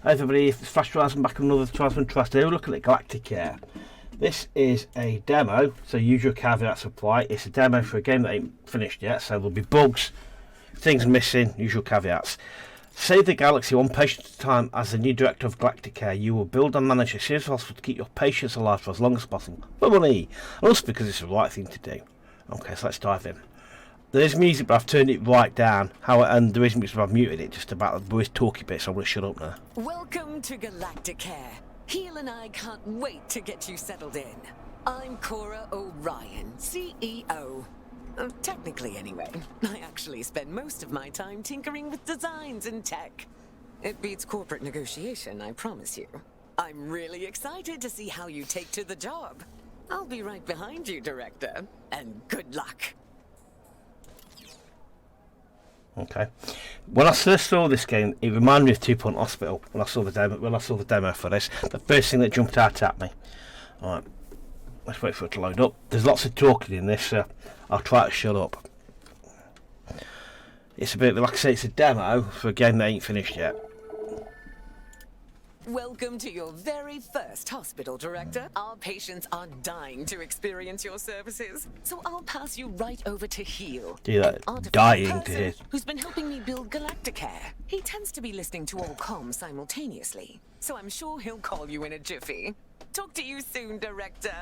Hi everybody, it's Flash Trials and back on another Trials Trust. Today we're looking at Galacticare. This is a demo, so usual caveats apply. It's a demo for a game that ain't finished yet, so there'll be bugs, things missing, usual caveats. Save the galaxy one patient at a time. As the new director of Galacticare, you will build and manage a serious hospital to keep your patients alive for as long as possible. For money! And also because it's the right thing to do. Okay, so let's dive in. There is music, but I've turned it right down. And there is music, but I've muted it just about the voice talky bit, so I'm going to shut up now. Welcome to Galacticare. Heel and I can't wait to get you settled in. I'm Cora O'Ryan, CEO. Technically, anyway. I actually spend most of my time tinkering with designs and tech. It beats corporate negotiation, I promise you. I'm really excited to see how you take to the job. I'll be right behind you, Director. And good luck. Okay. When I first saw this game, it reminded me of Two.Hospital. When I saw the demo for this, the first thing that jumped out at me. All right, let's wait for it to load up. There's lots of talking in this, so I'll try to shut up. It's a bit like I say, it's a demo for a game that ain't finished yet. Welcome to your very first hospital, Director. Our patients are dying to experience your services, so I'll pass you right over to Heel. Do that. Dying to hear. Who's been helping me build Galacticare. He tends to be listening to all comms simultaneously, so I'm sure he'll call you in a jiffy. Talk to you soon, Director.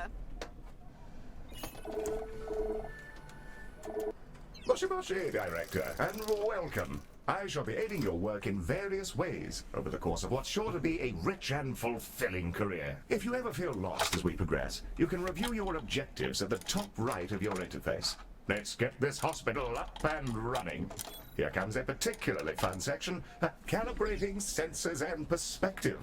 Moshi Moshi, Director, and welcome. I shall be aiding your work in various ways over the course of what's sure to be a rich and fulfilling career. If you ever feel lost as we progress, you can review your objectives at the top right of your interface. Let's get this hospital up and running. Here comes a particularly fun section, calibrating sensors and perspective.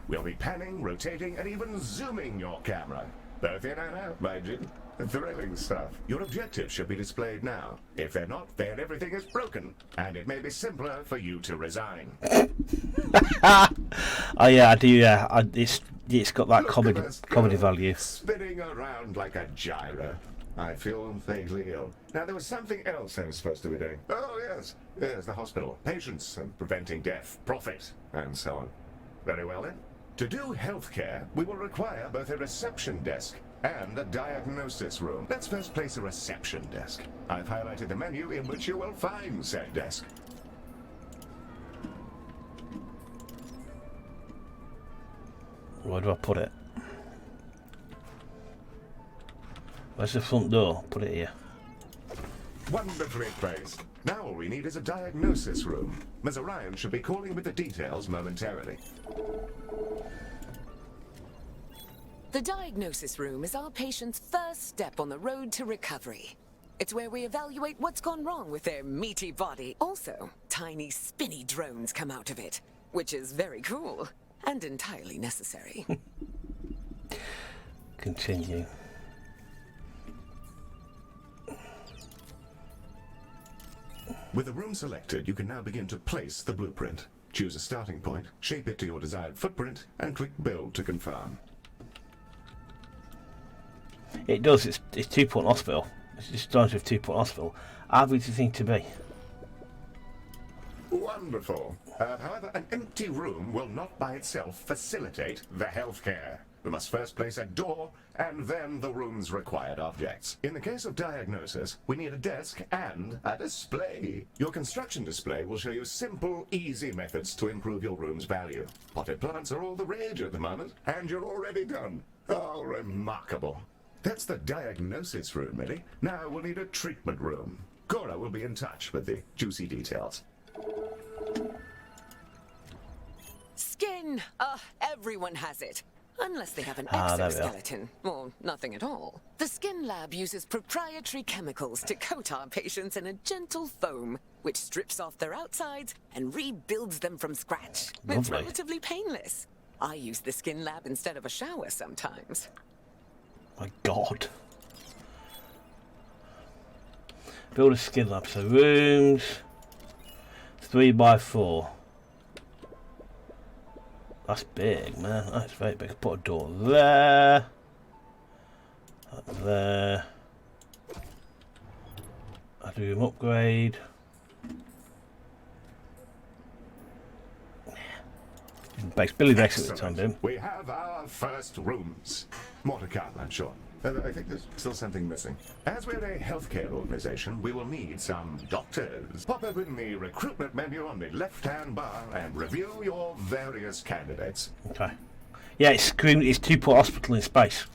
We'll be panning, rotating, and even zooming your camera. Both in and out, mind you. Thrilling stuff. Your objectives should be displayed now. If they're not, then everything is broken, and it may be simpler for you to resign. Oh yeah, I do. Yeah, it's got that comedy value. Spinning around like a gyro. I feel vaguely ill. Now there was something else I was supposed to be doing. Oh yes, the hospital, patients, and preventing death, profit, and so on. Very well then. To do healthcare, we will require both a reception desk and a diagnosis room. Let's first place a reception desk. I've highlighted the menu in which you will find said desk. Where do I put it? Where's the front door? Put it here. Wonderfully placed. Now all we need is a diagnosis room. Ms. Orion should be calling with the details momentarily. The diagnosis room is our patient's first step on the road to recovery. It's where we evaluate what's gone wrong with their meaty body. Also, tiny spinny drones come out of it, which is very cool and entirely necessary. Continue. With the room selected, you can now begin to place the blueprint. Choose a starting point, shape it to your desired footprint, and click Build to confirm. It does. It's Two.Hospital. It's just starting with Two.Hospital. How big does it seem to be? Wonderful. However, an empty room will not by itself facilitate the healthcare. We must first place a door, and then the room's required objects. In the case of diagnosis, we need a desk and a display. Your construction display will show you simple, easy methods to improve your room's value. Potted plants are all the rage at the moment, and you're already done. Oh, remarkable. That's the diagnosis room, ready? Now we'll need a treatment room. Cora will be in touch with the juicy details. Skin! Everyone has it. Unless they have an There we are. exoskeleton, or nothing at all. The Skin Lab uses proprietary chemicals to coat our patients in a gentle foam, which strips off their outsides and rebuilds them from scratch. It's Lovely. relatively painless. I use the Skin Lab instead of a shower sometimes. My God. Build a skin lab. So rooms 3x4. That's big, man. That's very big. Put a door there. There. I do an upgrade. base. Billy basically what I'm doing. We have our first rooms. More to come, I'm sure. I think there's still something missing. As we're a healthcare organization, we will need some doctors. Pop open the recruitment menu on the left-hand bar and review your various candidates. Okay. Yeah, it's Two.Hospital in space.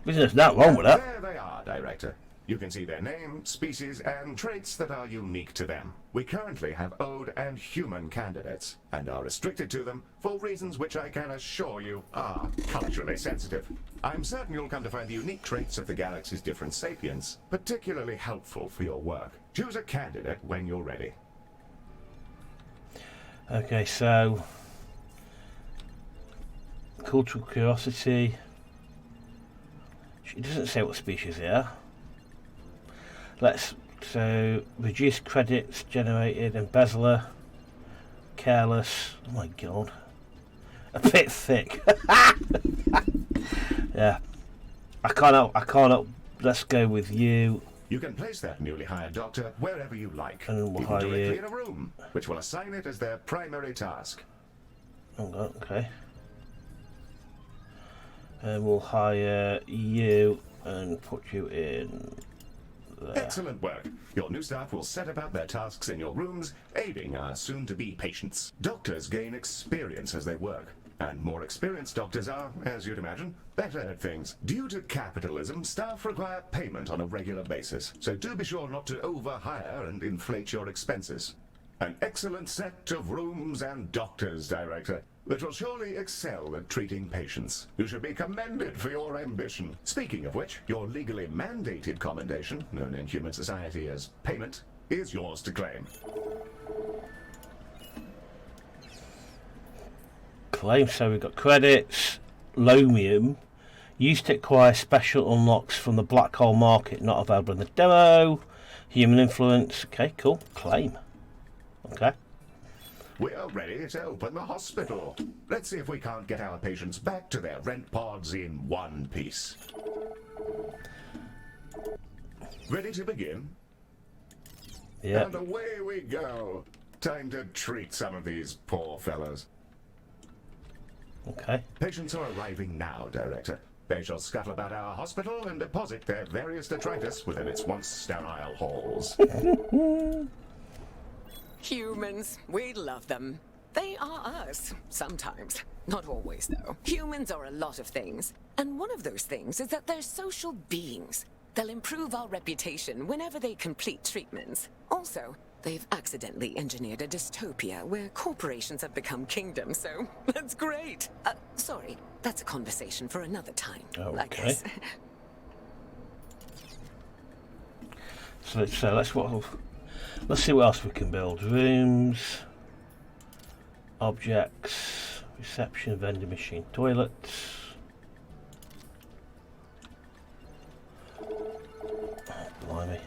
There's nothing wrong with that. There they are, Director. You can see their name, species, and traits that are unique to them. We currently have Ode and human candidates, and are restricted to them for reasons which I can assure you are culturally sensitive. I'm certain you'll come to find the unique traits of the galaxy's different sapiens particularly helpful for your work. Choose a candidate when you're ready. Okay, so cultural curiosity. It doesn't say what species they are. So reduce credits generated, embezzler, careless. Oh my god, a bit thick. Yeah, I can't. Let's go with you. You can place that newly hired doctor wherever you like, And we'll even hire directly you. in a room, which will assign it as their primary task. Oh, okay. And we'll hire you and put you in there. Excellent work. Your new staff will set about their tasks in your rooms, aiding our soon-to-be patients. Doctors gain experience as they work, and more experienced doctors are, as you'd imagine, better at things. Due to capitalism, staff require payment on a regular basis, so do be sure not to overhire and inflate your expenses. An excellent set of rooms and doctors, Director, that will surely excel at treating patients. You should be commended for your ambition. Speaking of which, your legally mandated commendation, known in human society as payment, is yours to claim. Claim. So we've got credits, Lomium, used to acquire special unlocks from the black hole market, not available in the demo. Human influence. Okay, cool. Claim. Okay. We are ready to open the hospital. Let's see if we can't get our patients back to their rent pods in one piece. Ready to begin? Yeah. And away we go. Time to treat some of these poor fellows. Okay. Patients are arriving now, Director. They shall scuttle about our hospital and deposit their various detritus within its once sterile halls. Humans, we love them. They are us, sometimes. Not always, though. Humans are a lot of things. And one of those things is that they're social beings. They'll improve our reputation whenever they complete treatments. Also, they've accidentally engineered a dystopia where corporations have become kingdoms, so that's great. Sorry, that's a conversation for another time, I Okay. guess. Let's see what else we can build. Rooms, objects, reception, vending machine, toilets. Oh, blimey.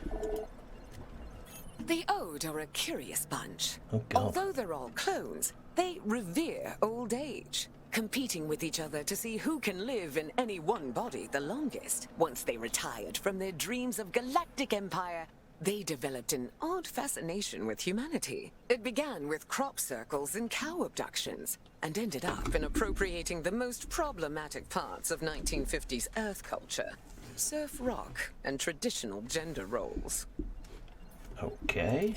The Ode are a curious bunch. Oh, God. Although they're all clones, they revere old age, competing with each other to see who can live in any one body the longest. Once they retired from their dreams of galactic empire, they developed an odd fascination with humanity. It began with crop circles and cow abductions, and ended up in appropriating the most problematic parts of 1950s Earth culture: surf rock and traditional gender roles. Okay.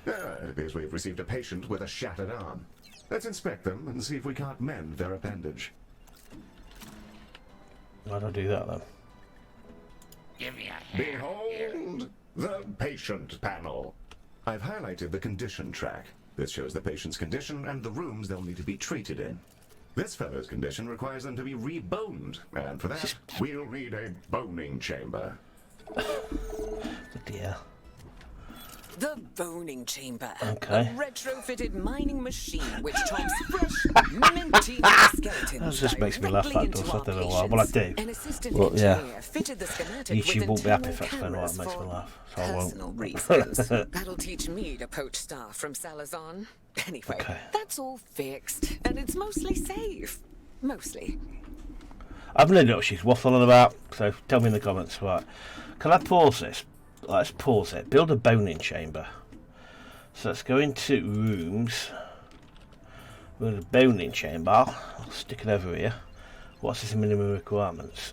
It appears we've received a patient with a shattered arm. Let's inspect them and see if we can't mend their appendage. Why do I do that then? Give me a hand. Behold the patient panel. I've highlighted the condition track. This shows the patient's condition and the rooms they'll need to be treated in. This fellow's condition requires them to be reboned, and for that, we'll need a boning chamber. Dear. The boning chamber. Okay. A retrofitted mining machine which chops fresh, minty skeletons. That just makes me laugh, directly that does. into I our don't know why. Well, I do. patients. An assistant Well, yeah. engineer fitted the schematic YouTube with won't be happy internal if I explain why it cameras makes me for laugh, so I won't. personal reasons. That'll teach me to poach staff from Salazar. Anyway, Okay. that's all fixed, and it's mostly safe. Mostly. I've no idea what she's waffling about, so tell me in the comments. Right. Can I pause this? Let's pause it. Build a boning chamber. So let's go into rooms. We're in the boning chamber. I'll stick it over here. What's his minimum requirements?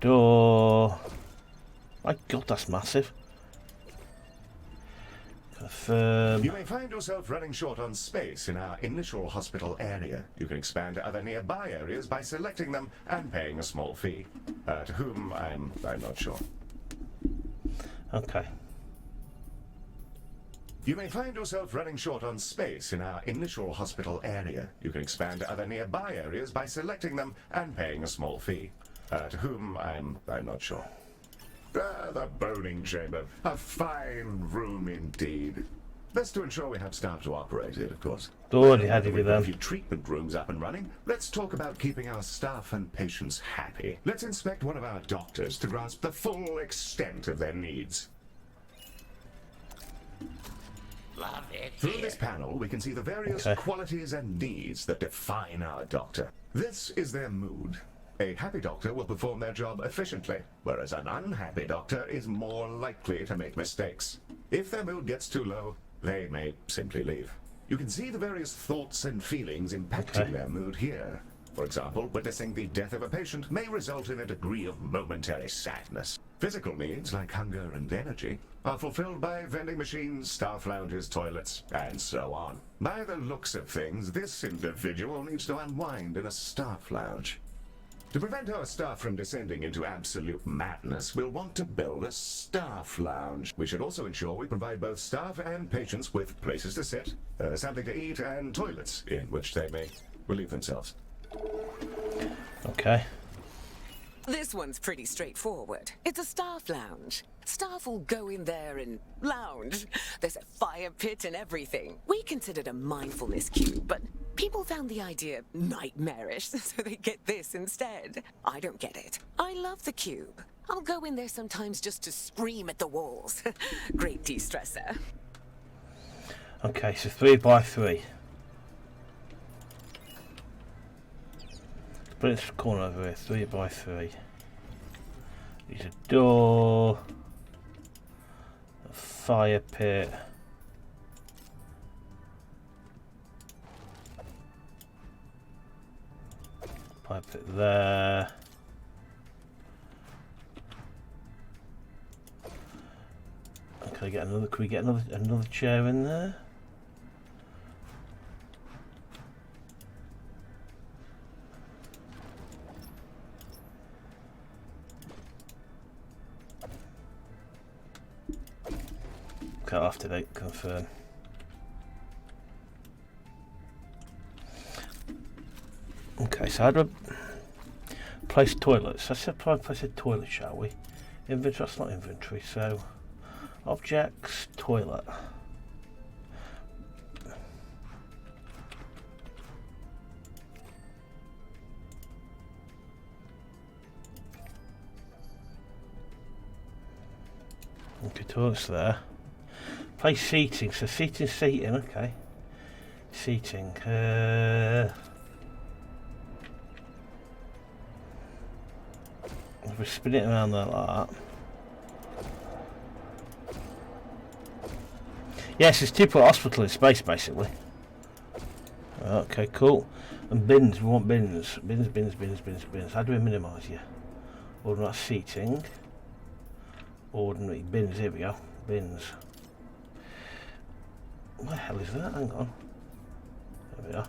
Door. My God, that's massive. Confirm. You may find yourself running short on space in our initial hospital area. You can expand to other nearby areas by selecting them and paying a small fee. To whom, I'm not sure. Okay. You may find yourself running short on space in our initial hospital area. You can expand to other nearby areas by selecting them and paying a small fee. To whom, I'm not sure. The boning chamber. A fine room indeed. Best to ensure we have staff to operate it, of course. Already had to be With a done. few treatment rooms up and running, let's talk about keeping our staff and patients happy. Let's inspect one of our doctors to grasp the full extent of their needs. Love it Through here. this panel, we can see the various Okay. qualities and needs that define our doctor. This is their mood. A happy doctor will perform their job efficiently, whereas an unhappy doctor is more likely to make mistakes. If their mood gets too low, they may simply leave. You can see the various thoughts and feelings impacting Okay. their mood here. For example, witnessing the death of a patient may result in a degree of momentary sadness. Physical needs, like hunger and energy, are fulfilled by vending machines, staff lounges, toilets, and so on. By the looks of things, this individual needs to unwind in a staff lounge. To prevent our staff from descending into absolute madness, we'll want to build a staff lounge. We should also ensure we provide both staff and patients with places to sit, something to eat, and toilets in which they may relieve themselves. Okay. This one's pretty straightforward. It's a staff lounge. Staff will go in there and lounge. There's a fire pit and everything. We considered a mindfulness cube, but people found the idea nightmarish, so they get this instead. I don't get it. I love the cube. I'll go in there sometimes just to scream at the walls. Great de-stressor. Okay, so 3 by 3. Put it in this corner over here, 3 by 3. There's a door, a fire pit. Fire pit there. Okay, get another. Can we get another chair in there? Okay, I'll have to confirm. Okay, so how do I place toilets? Let's place a toilet, shall we? Inventory, that's not inventory, so objects, toilet. Okay, toilets there. Place seating, so seating, okay. Seating, if we spin it around there like that. Yes, it's Two.Hospital in space, basically. Okay, cool. And bins, we want bins. Bins. How do we minimise here? Ordinary seating. Ordinary bins, here we go. Bins. What the hell is that? Hang on. There we are.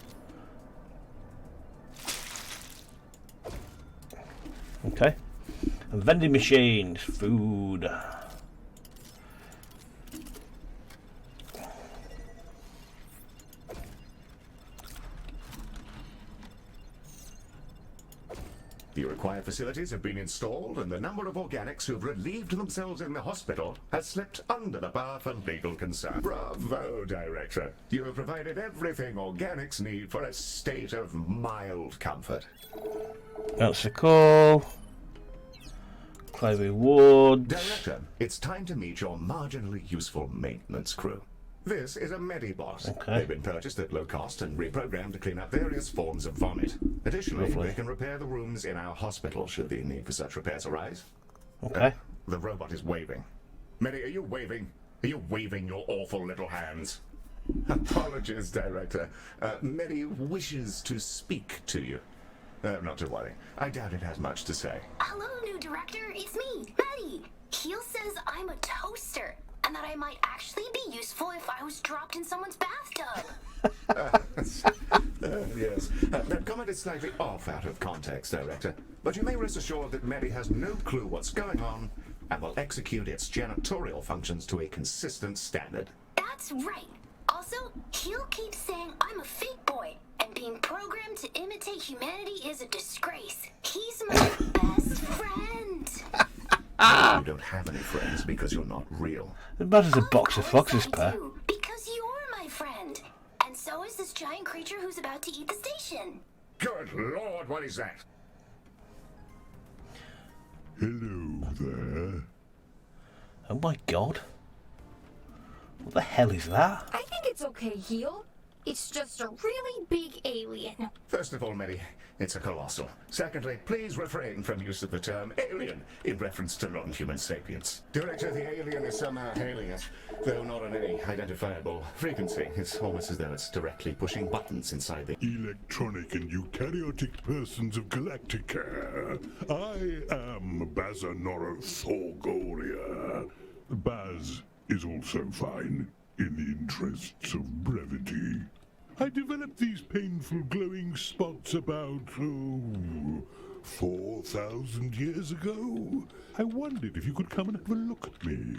Okay. And vending machines, food. The required facilities have been installed, and the number of organics who have relieved themselves in the hospital has slipped under the bar for legal concern. Bravo, Director. You have provided everything organics need for a state of mild comfort. That's a call. Clay rewards. Director, it's time to meet your marginally useful maintenance crew. This is a Medibot. Okay. They've been purchased at low cost and reprogrammed to clean up various forms of vomit. Additionally, Lovely. they can repair the rooms in our hospital should the need for such repairs arise. Okay. The robot is waving. Mary, are you waving? Are you waving your awful little hands? Apologies, Director. Mary wishes to speak to you. Not to worry. I doubt it has much to say. Hello, new director. It's me, Betty. Heel says I'm a toaster, and that I might actually be useful if I was dropped in someone's bathtub. Yes. That comment is slightly off out of context, Director. But you may rest assured that Mary has no clue what's going on and will execute its janitorial functions to a consistent standard. That's right. Also, Heel keeps saying I'm a fake boy, and being programmed to imitate humanity is a disgrace. He's my best friend. You don't have any friends because you're not real. It matters a box of foxes, I Per. do, because you're my friend. And so is this giant creature who's about to eat the station. Good Lord, what is that? Hello there. Oh my god. What the hell is that? I think it's okay, Heel. It's just a really big alien. First of all, Mary, it's a colossal. Secondly, please refrain from use of the term alien in reference to non-human sapiens. Director, the alien is somehow hailing us, though not on any identifiable frequency. It's almost as though it's directly pushing buttons inside the... Electronic and eukaryotic persons of Galacticare. I am Bazanoro Thorgoria. Baz is also fine, in the interests of brevity. I developed these painful glowing spots about, 4,000 years ago. I wondered if you could come and have a look at me.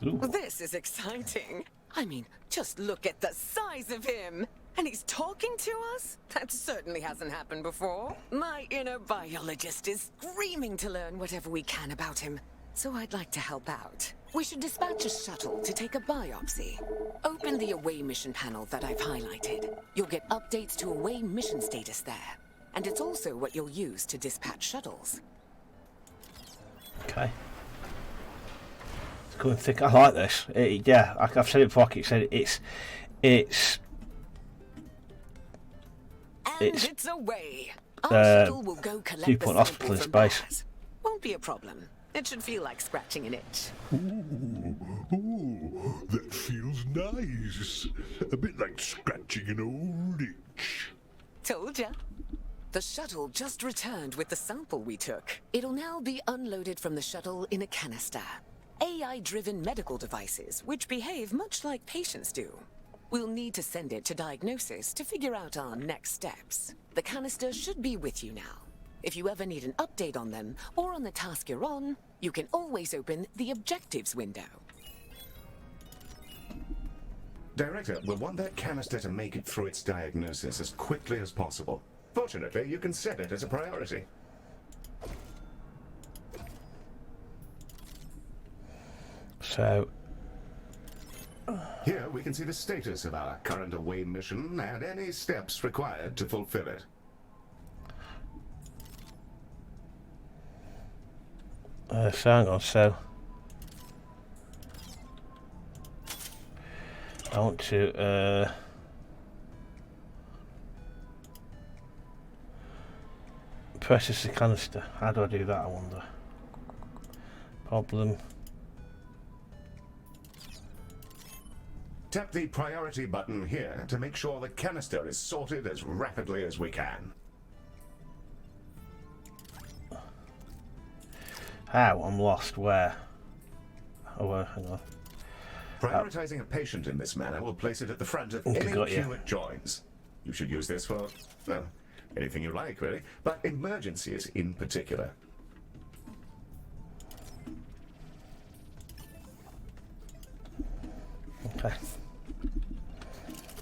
This is exciting. I mean, just look at the size of him. And he's talking to us? That certainly hasn't happened before. My inner biologist is screaming to learn whatever we can about him. So I'd like to help out. We should dispatch a shuttle to take a biopsy. Open the away mission panel that I've highlighted. You'll get updates to away mission status there. And it's also what you'll use to dispatch shuttles. Okay. It's going thick. I like this. Yeah, I've said it before. I keep saying it. It's away. Our shuttle will go collect the Two.Hospital sample in from space. Mars. Won't be a problem. It should feel like scratching an itch. Ooh, that feels nice. A bit like scratching an old itch. Told ya. The shuttle just returned with the sample we took. It'll now be unloaded from the shuttle in a canister. AI-driven medical devices, which behave much like patients do. We'll need to send it to diagnosis to figure out our next steps. The canister should be with you now. If you ever need an update on them, or on the task you're on, you can always open the objectives window. Director, we'll want that canister to make it through its diagnosis as quickly as possible. Fortunately, you can set it as a priority. so. Here we can see the status of our current away mission and any steps required to fulfill it. So hang on. So I want to. Process the canister. How do I do that? I wonder. Problem. Tap the priority button here to make sure the canister is sorted as rapidly as we can. How? I'm lost. Where? Oh, hang on. Prioritizing a patient in this manner will place it at the front of Okay, any got you. queue it joins. You should use this for, well, anything you like, really, but emergencies in particular. Okay.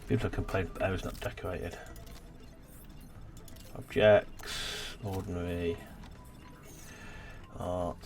People complain that area's not decorated. Objects, ordinary, art.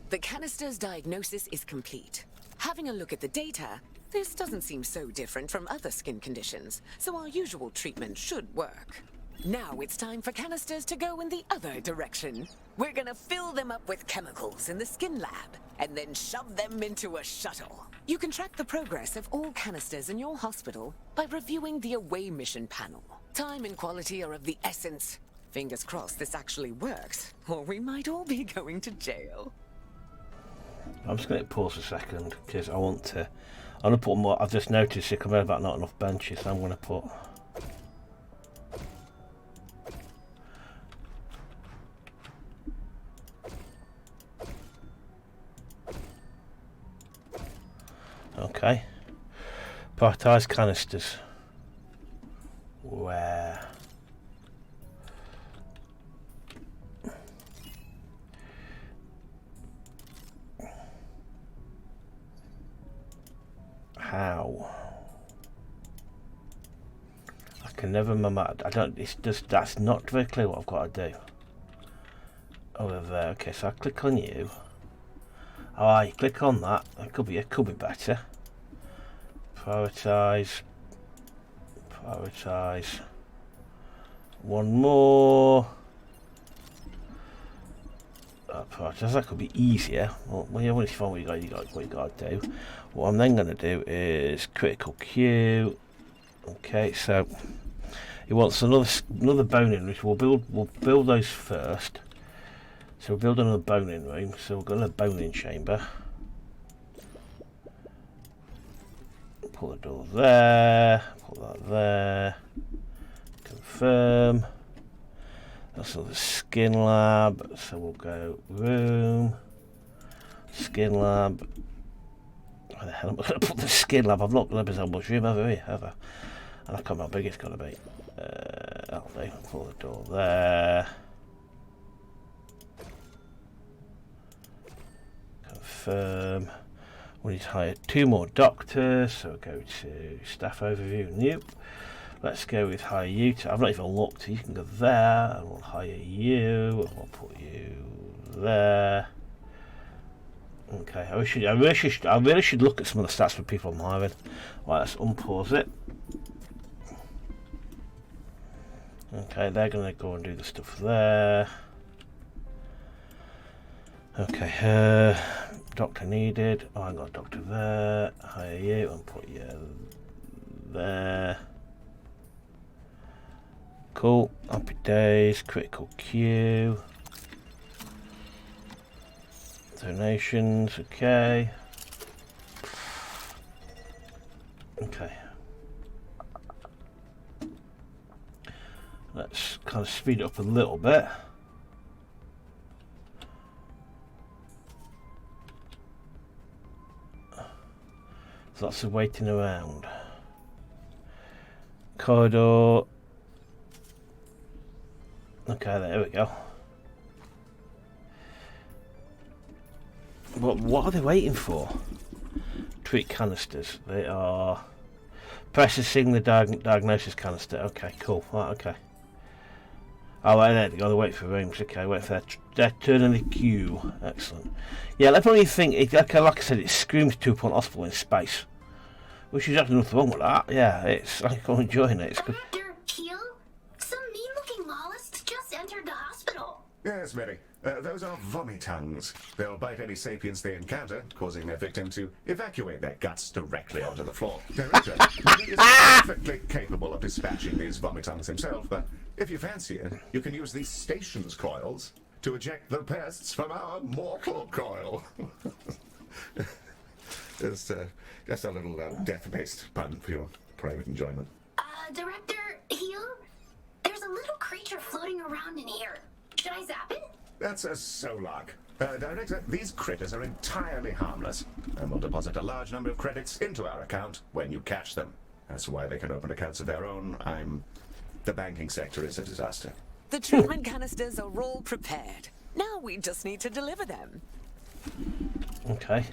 The canister's diagnosis is complete. Having a look at the data, this doesn't seem so different from other skin conditions, so our usual treatment should work. Now it's time for canisters to go in the other direction. We're gonna fill them up with chemicals in the skin lab, and then shove them into a shuttle. You can track the progress of all canisters in your hospital by reviewing the away mission panel. Time and quality are of the essence. Fingers crossed this actually works, or we might all be going to jail. I'm just going to pause a second because I'm going to put more. I've just noticed it coming about not enough benches, so I'm going to put. Okay. Prioritise canisters. Where? How? I can never remember. I don't. It's just that's not very clear what I've got to do. Over there. Okay, so I click on you. Oh, you click on that. It could be better. Prioritise. Prioritise. One more. Prioritise. That could be easier. Well, you want to find what you got to do. What I'm then going to do is critical queue. Okay, so he wants another bone-in, which we'll build those first. So we'll build another bone-in room. So we'll go to the bone-in chamber. Put the door there. Put that there. Confirm. That's another skin lab. So we'll go room. Skin lab. Where the hell am I going to put the skin lab? I've not got so much room over here, have I? And I can't remember how big it's going to be. That'll do. Put the door there. Confirm. We need to hire 2 more doctors, so we'll go to staff overview. Nope. Let's go with hire you. I've not even looked. You can go there, and we'll hire you, and we'll put you there. Okay. I really should look at some of the stats for people I'm hiring. Right, let's unpause it. Okay, they're going to go and do the stuff there. Okay, doctor needed. Oh, I got a doctor there. Hire you and put you there. Cool. Happy days. Critical queue. Donations. Okay. Okay. Let's kind of speed it up a little bit. Lots of waiting around. Corridor. Okay, there we go. What are they waiting for? Treat canisters. They are processing the diagnosis canister. Okay, cool. Right, okay. Oh, right, there they go. They wait for rooms. Okay, wait for their turn in the queue. Excellent. Yeah, let me think. Like I said, it screams Two.Hospital in space. Which is actually nothing wrong with that. Yeah, I'm enjoying it. It's good. Dr. Keel? Some mean-looking mollusks just entered the hospital. Yes, Mary. Those are vomitungs. They'll bite any sapiens they encounter, causing their victim to evacuate their guts directly onto the floor. Director, he is perfectly capable of dispatching these vomitungs himself, but if you fancy it, you can use these stations coils to eject the pests from our mortal coil. Just a little death-based pun for your private enjoyment. Director Heel? There's a little creature floating around in here. Should I zap it? That's a Solak. Director, these critters are entirely harmless, and will deposit a large number of credits into our account when you catch them. That's why they can open accounts of their own. The banking sector is a disaster. The treatment canisters are all prepared. Now we just need to deliver them. Okay.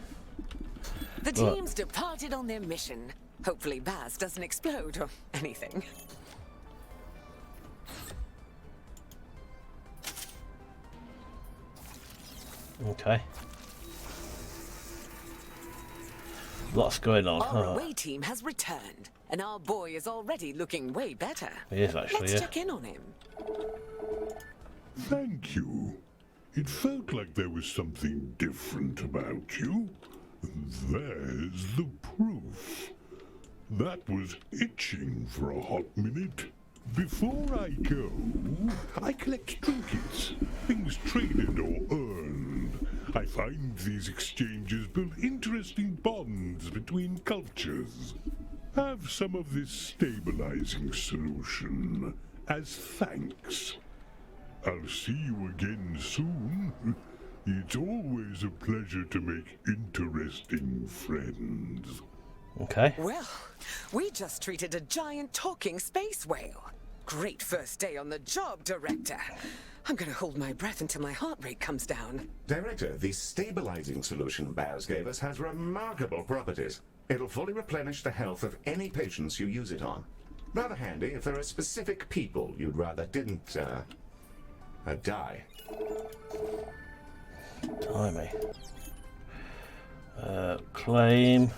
The team's departed on their mission. Hopefully Baz doesn't explode or anything. Okay. Lots going on. Our away team has returned, and our boy is already looking way better. He is actually, Let's check in on him. Thank you. It felt like there was something different about you. There's the proof. That was itching for a hot minute. Before I go, I collect trinkets, things traded or earned. I find these exchanges build interesting bonds between cultures. Have some of this stabilizing solution as thanks. I'll see you again soon. It's always a pleasure to make interesting friends. Okay. Well, we just treated a giant talking space whale. Great first day on the job, Director. I'm gonna hold my breath until my heart rate comes down. Director, the stabilizing solution Baz gave us has remarkable properties. It'll fully replenish the health of any patients you use it on. Rather handy if there are specific people you'd rather didn't, die. Timey. Claim.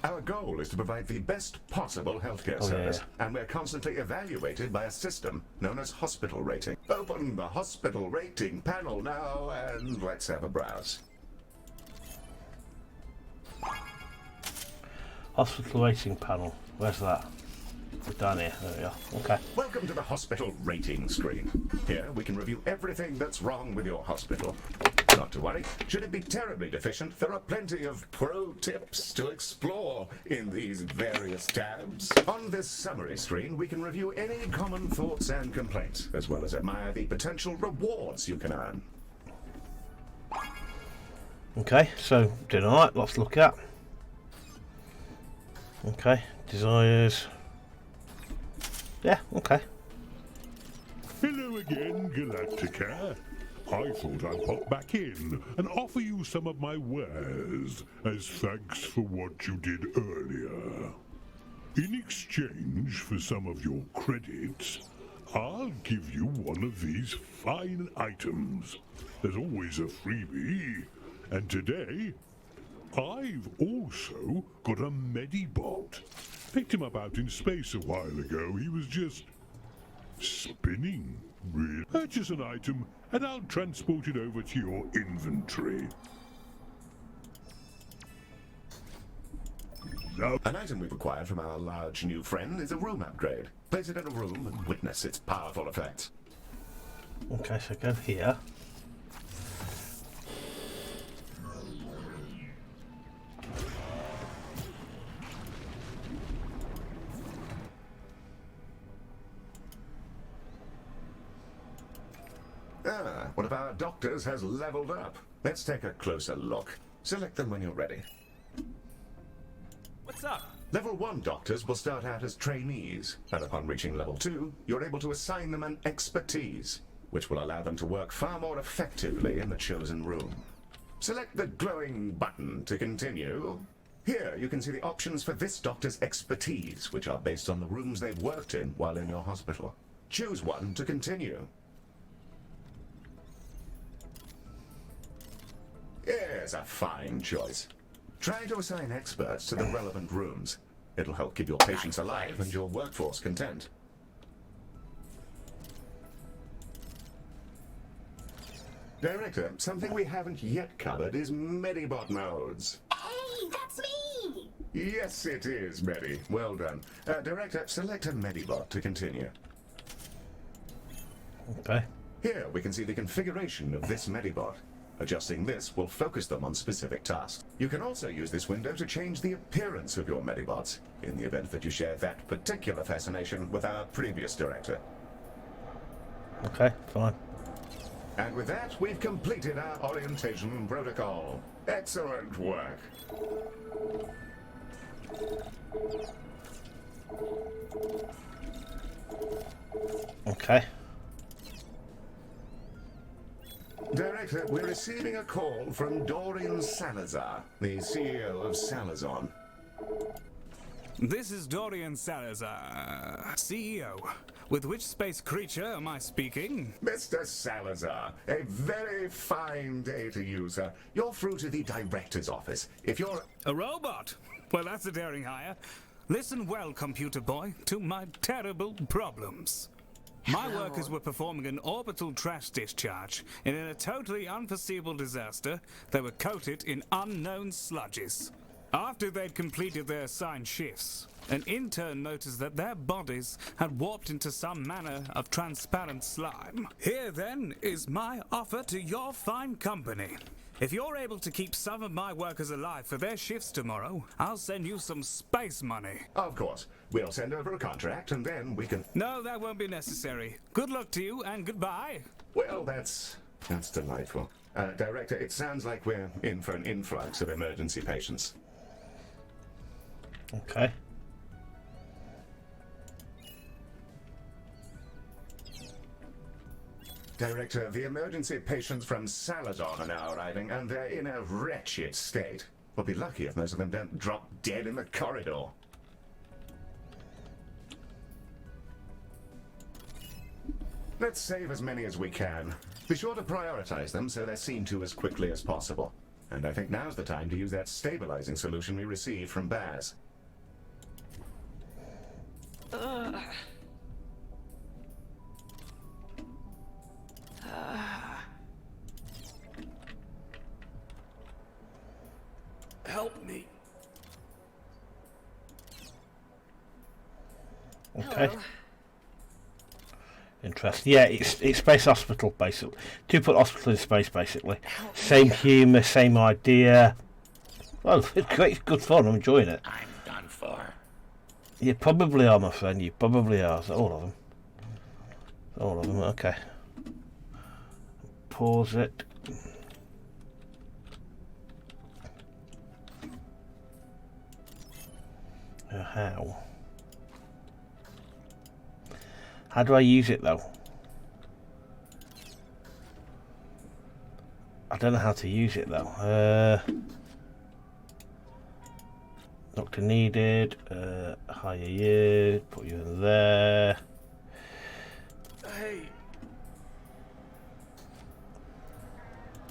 Our goal is to provide the best possible healthcare service, and we're constantly evaluated by a system known as hospital rating. Open the hospital rating panel now, and let's have a browse. Hospital rating panel. Where's that? We're down here. There we are. Okay. Welcome to the hospital rating screen. Here we can review everything that's wrong with your hospital. Not to worry, should it be terribly deficient, there are plenty of pro tips to explore in these various tabs. On this summary screen, we can review any common thoughts and complaints, as well as admire the potential rewards you can earn. Okay, so doing alright, lots to look at. Okay, desires. Yeah, okay. Hello again, Galacticare. I thought I'd pop back in and offer you some of my wares as thanks for what you did earlier. In exchange for some of your credits, I'll give you one of these fine items. There's always a freebie, and today I've also got a Medibot. Picked him up out in space a while ago. He was just spinning, really. Purchase an item and I'll transport it over to your inventory. Now, An item we've acquired from our large new friend is a room upgrade. Place it in a room and witness its powerful effects. Okay, so go here. One of our doctors has leveled up. Let's take a closer look. Select them when you're ready. What's up? Level 1 doctors will start out as trainees, and upon reaching level 2, you're able to assign them an expertise, which will allow them to work far more effectively in the chosen room. Select the glowing button to continue. Here you can see the options for this doctor's expertise, which are based on the rooms they've worked in while in your hospital. Choose one to continue. Here's a fine choice. Try to assign experts to the relevant rooms. It'll help keep your patients alive and your workforce content. Director, something we haven't yet covered is Medibot modes. Hey, that's me! Yes, it is, Medi. Well done. Director, select a Medibot to continue. Okay. Here we can see the configuration of this Medibot. Adjusting this will focus them on specific tasks. You can also use this window to change the appearance of your Medibots, in the event that you share that particular fascination with our previous director. Okay, fine. And with that, we've completed our orientation protocol. Excellent work. Okay. Director, we're receiving a call from Dorian Salazar, the CEO of Salazon. This is Dorian Salazar, CEO. With which space creature am I speaking? Mr. Salazar, a very fine day to you, sir. You're through to the director's office. If you're... A robot? Well, that's a daring hire. Listen well, computer boy, to my terrible problems. My workers were performing an orbital trash discharge, and in a totally unforeseeable disaster, they were coated in unknown sludges. After they'd completed their assigned shifts, an intern noticed that their bodies had warped into some manner of transparent slime. Here, then, is my offer to your fine company. If you're able to keep some of my workers alive for their shifts tomorrow, I'll send you some space money. Of course. We'll send over a contract, and then we can... No, that won't be necessary. Good luck to you, and goodbye. Well, that's delightful. Director, it sounds like we're in for an influx of emergency patients. Okay. Director, the emergency patients from Saladon are now arriving, and they're in a wretched state. We'll be lucky if most of them don't drop dead in the corridor. Let's save as many as we can. Be sure to prioritize them so they're seen to as quickly as possible. And I think now's the time to use that stabilizing solution we received from Baz. Help me. Okay. Interesting. Yeah, it's Space Hospital, basically. Two.Hospital in space, basically. Same humour, same idea. Well, it's great, it's good fun. I'm enjoying it. I'm done for. You probably are, my friend. You probably are. All of them. All of them. Okay. Pause it. How? How do I use it though? I don't know how to use it though. Doctor needed. Hire you. Put you in there. Hey.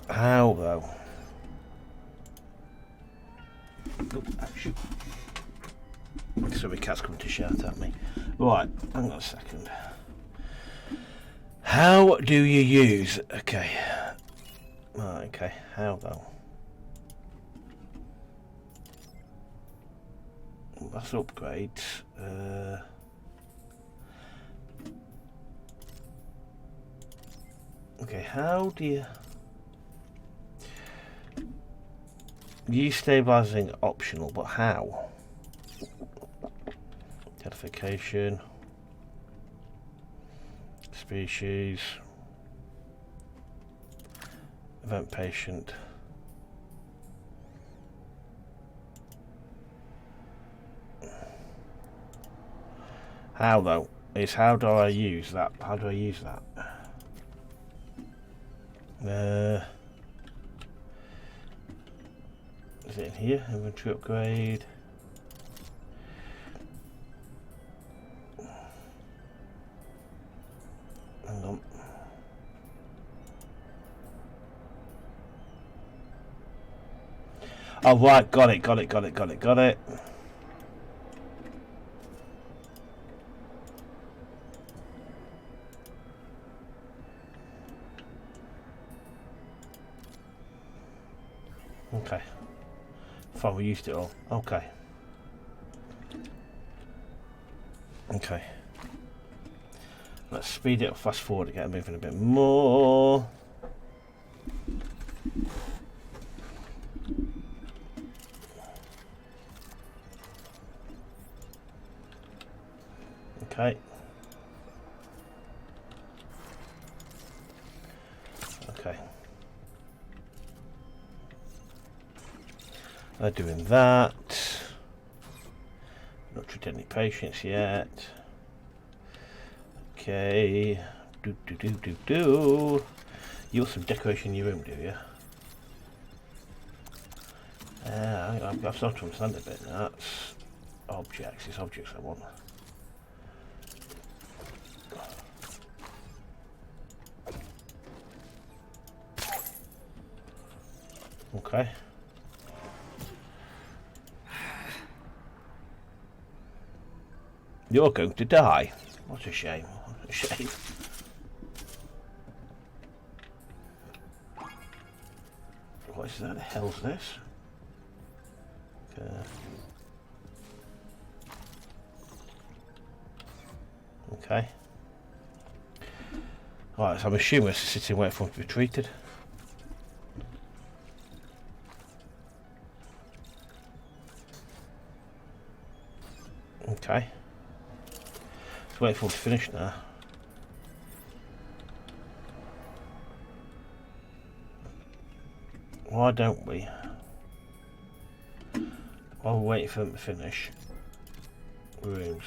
How though? Oh, ouch. So my cat's coming to shout at me. Right, hang on a second. How do you use... Okay. Right, okay. How though? That's upgrades. Okay, how do you... Use stabilizing optional, but how? Identification. Species. Event patient. How though? Is how do I use that? How do I use that? Is it in here? Inventory upgrade. Hang on. Oh right, got it. Okay. Fine, we used it all. Okay. Okay. Let's speed it up, fast forward to get moving a bit more. Okay. Okay. They're doing that. Not treated any patients yet. Okay. Do. You got some decoration in your room, do you? I've started to understand a bit. That's objects. It's objects I want. Okay. You're going to die. What a shame. What a Shame. What is that? The hell's this? Okay. Alright, so I'm assuming it's sitting waiting for him to be treated. Okay. Let's wait for him to finish now. Why don't we? While we're waiting for him to finish. Rooms.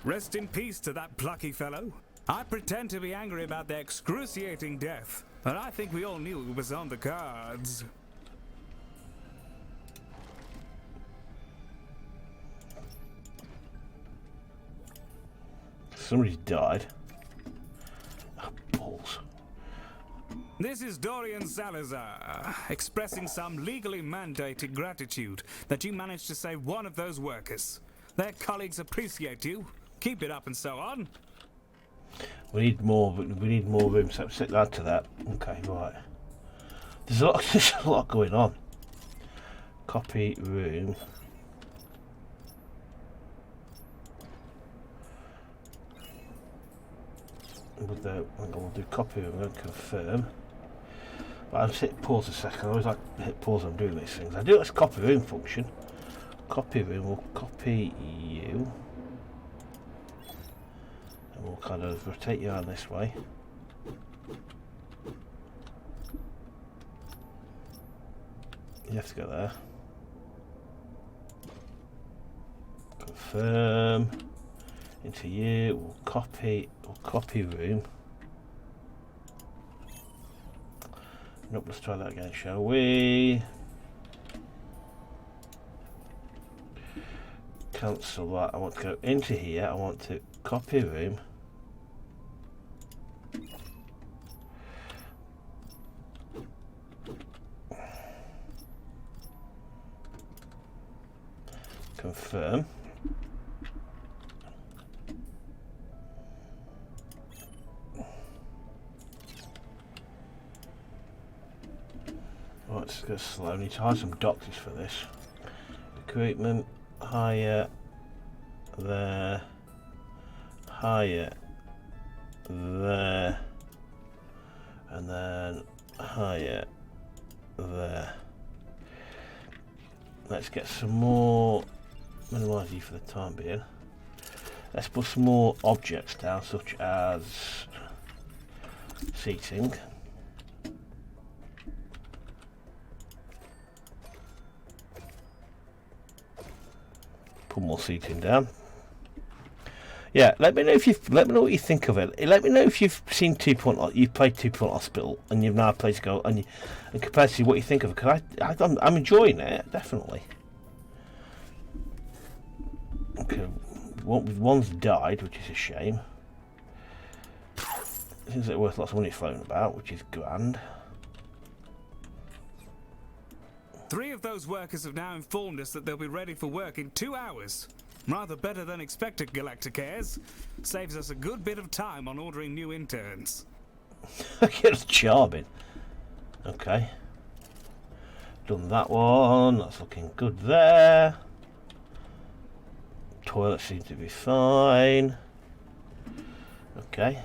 Rest in peace to that plucky fellow. I pretend to be angry about their excruciating death, but I think we all knew it was on the cards. Somebody's died. Oh, balls. This is Dorian Salazar, expressing some legally mandated gratitude that you managed to save one of those workers. Their colleagues appreciate you. Keep it up and so on. We need more room, so sit down to that. Okay, right. There's a lot going on. Copy room. We'll do copy room and confirm. But I'll just hit pause a second. I always like to hit pause when I'm doing these things. I do this copy room function. Copy room will copy you. And we'll kind of rotate you on this way. You have to go there. Confirm. Into you. We'll copy room. Nope, let's try that again, shall we? Cancel that. I want to go into here. I want to copy room. Confirm. Right, let's go slow. I need to hire some doctors for this. Recruitment, hire there, hire there, and then hire there. Let's get some more. Minimise you for the time being. Let's put some more objects down, such as seating. Put more seating down. Yeah, let me know what you think of it. Let me know if you've seen you've played Two.Hospital and you've now played Go and compared to what you think of it. Because I'm enjoying it definitely. Okay, one's died, which is a shame. Seems like worth lots of money floating about, which is grand. 3 of those workers have now informed us that they'll be ready for work in 2 hours. Rather better than expected, Galacticares. Saves us a good bit of time on ordering new interns. It's charming. Okay. Done that one. That's looking good there. Toilet seems to be fine. Okay.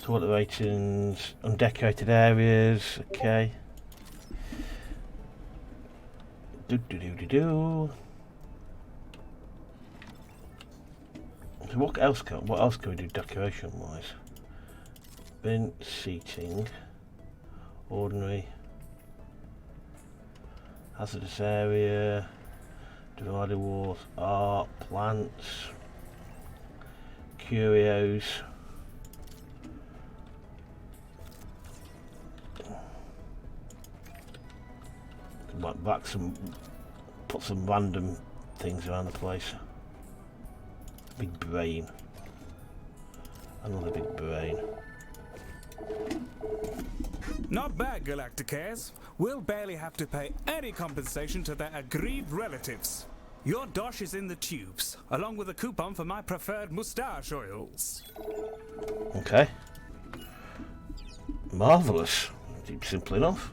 Toilet ratings, undecorated areas. Okay. Do. So what else can we do decoration wise? Bin, seating, ordinary, hazardous area, divided walls, art, plants, curios. Might put some random things around the place. Big brain. Another big brain. Not bad, Galacticares. We'll barely have to pay any compensation to their aggrieved relatives. Your dosh is in the tubes, along with a coupon for my preferred moustache oils. Okay. Marvellous. Simple enough.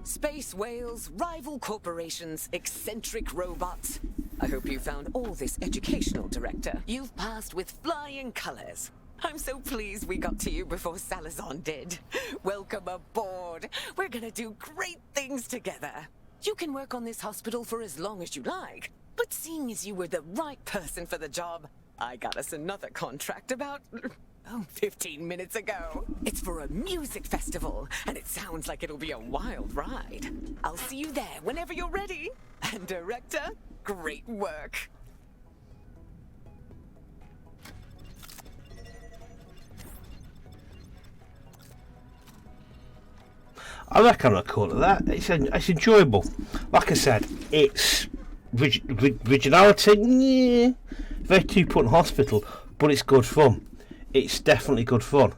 Space whales, rival corporations, eccentric robots. I hope you found all this educational, Director. You've passed with flying colors. I'm so pleased we got to you before Salazar did. Welcome aboard. We're gonna do great things together. You can work on this hospital for as long as you like, but seeing as you were the right person for the job, I got us another contract about 15 minutes ago. It's for a music festival, and it sounds like it'll be a wild ride. I'll see you there whenever you're ready. And Director, great work. I reckon I'll call it that. It's enjoyable. Like I said, it's originality, yeah, very Two.Hospital, but it's good fun. It's definitely good fun.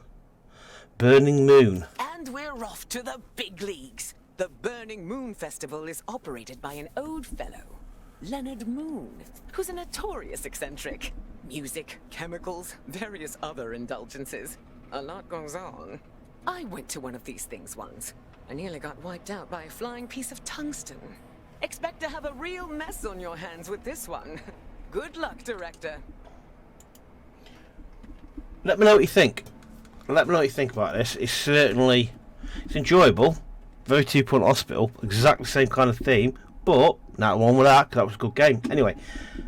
Burning Moon. And we're off to the big leagues. The Burning Moon Festival is operated by an old fellow, Leonard Moon, who's a notorious eccentric. Music, chemicals, various other indulgences. A lot goes on. I went to one of these things once. I nearly got wiped out by a flying piece of tungsten. Expect to have a real mess on your hands with this one. Good luck, Director. Let me know what you think. Let me know what you think about this. It's enjoyable. Very Two.Hospital. Exactly the same kind of theme. But, not one with that, because that was a good game. Anyway,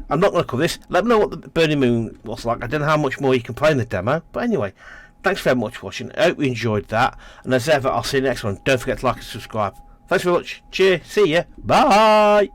I'm not going to cover this. Let me know what the Burning Moon was like. I don't know how much more you can play in the demo. But anyway, thanks very much for watching. I hope you enjoyed that. And as ever, I'll see you next one. Don't forget to like and subscribe. Thanks very much. Cheers. See ya. Bye.